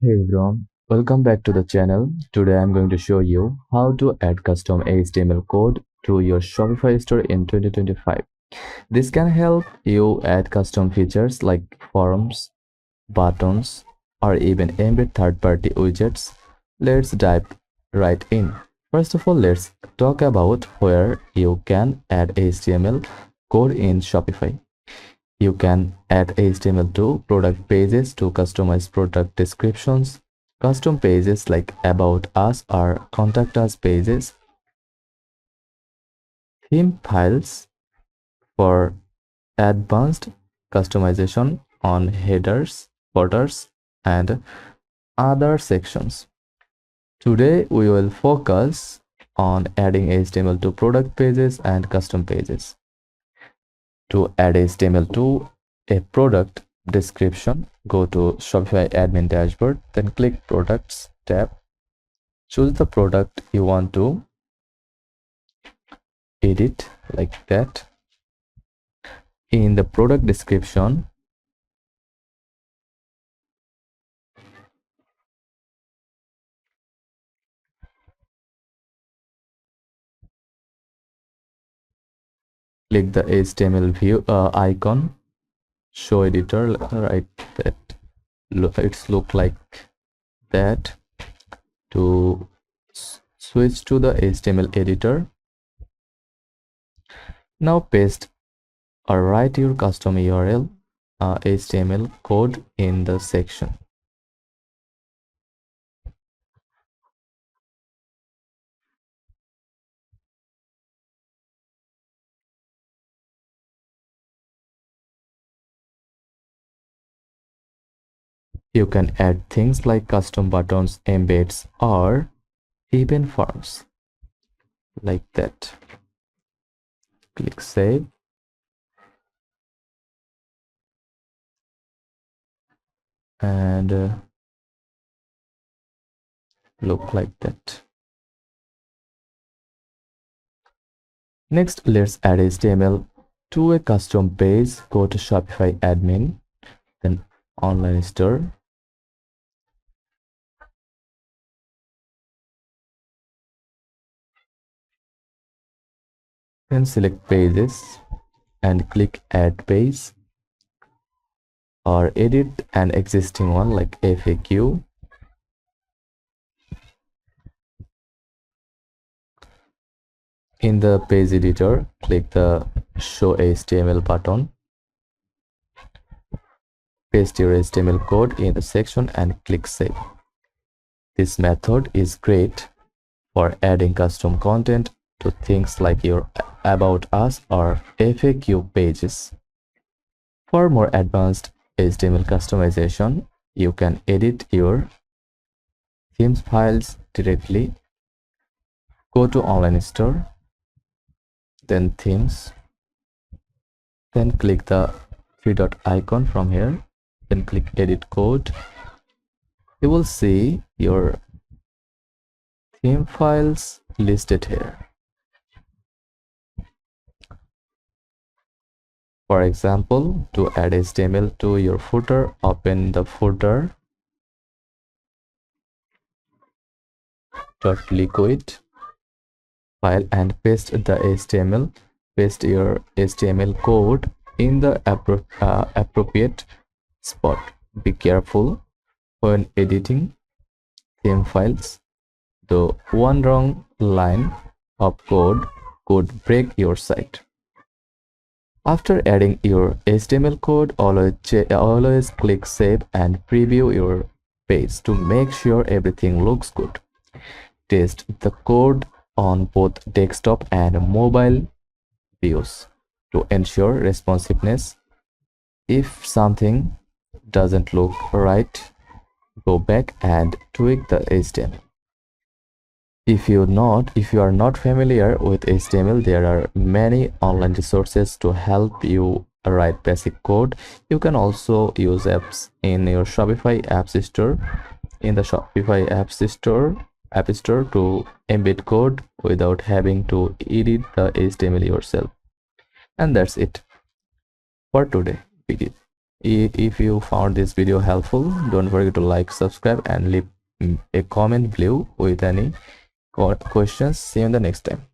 Hey everyone, welcome back to the channel. Today I'm going to show you how to add custom HTML code to your Shopify store in 2025. This can help you add custom features like forms, buttons, or even embed third-party widgets. Let's dive right in. First of all, let's talk about where you can add HTML code in Shopify. You can add HTML to product pages to customize product descriptions, custom pages like About Us or Contact Us pages, theme files for advanced customization on headers, footers, and other sections. Today, we will focus on adding HTML to product pages and custom pages. To add HTML to a product description, go to Shopify admin dashboard, then click Products tab. Choose the product you want to edit like that. In the product description, click the HTML view icon, show editor, right? That it's look like that. To switch to the HTML editor, now paste or write your custom URL HTML code in the section. You can add things like custom buttons, embeds, or even forms like that. Click save. And look like that. Next, let's add HTML to a custom page. Go to Shopify admin, then online store. Then select pages and click add page, or edit an existing one like FAQ. In the page editor, click the show HTML button. Paste your HTML code in the section and click save. This method is great for adding custom content to things like your About Us or FAQ pages. For more advanced HTML customization, you can edit your themes files directly. Go to online store, then themes, then click the three dot icon from here, then click edit code. You will see your theme files listed here. For example, to add HTML to your footer, open the footer.liquid file and paste the HTML. Paste your HTML code in the appropriate spot. Be careful when editing theme files. The one wrong line of code could break your site. After adding your HTML code, always click save and preview your page to make sure everything looks good. Test the code on both desktop and mobile views to ensure responsiveness. If something doesn't look right, go back and tweak the HTML. If you are not familiar with HTML, there are many online resources to help you write basic code. You can also use apps in your Shopify app store. In the Shopify app store to embed code without having to edit the HTML yourself. And that's it for today video. If you found this video helpful, don't forget to like, subscribe, and leave a comment below with any questions. See you in the next time.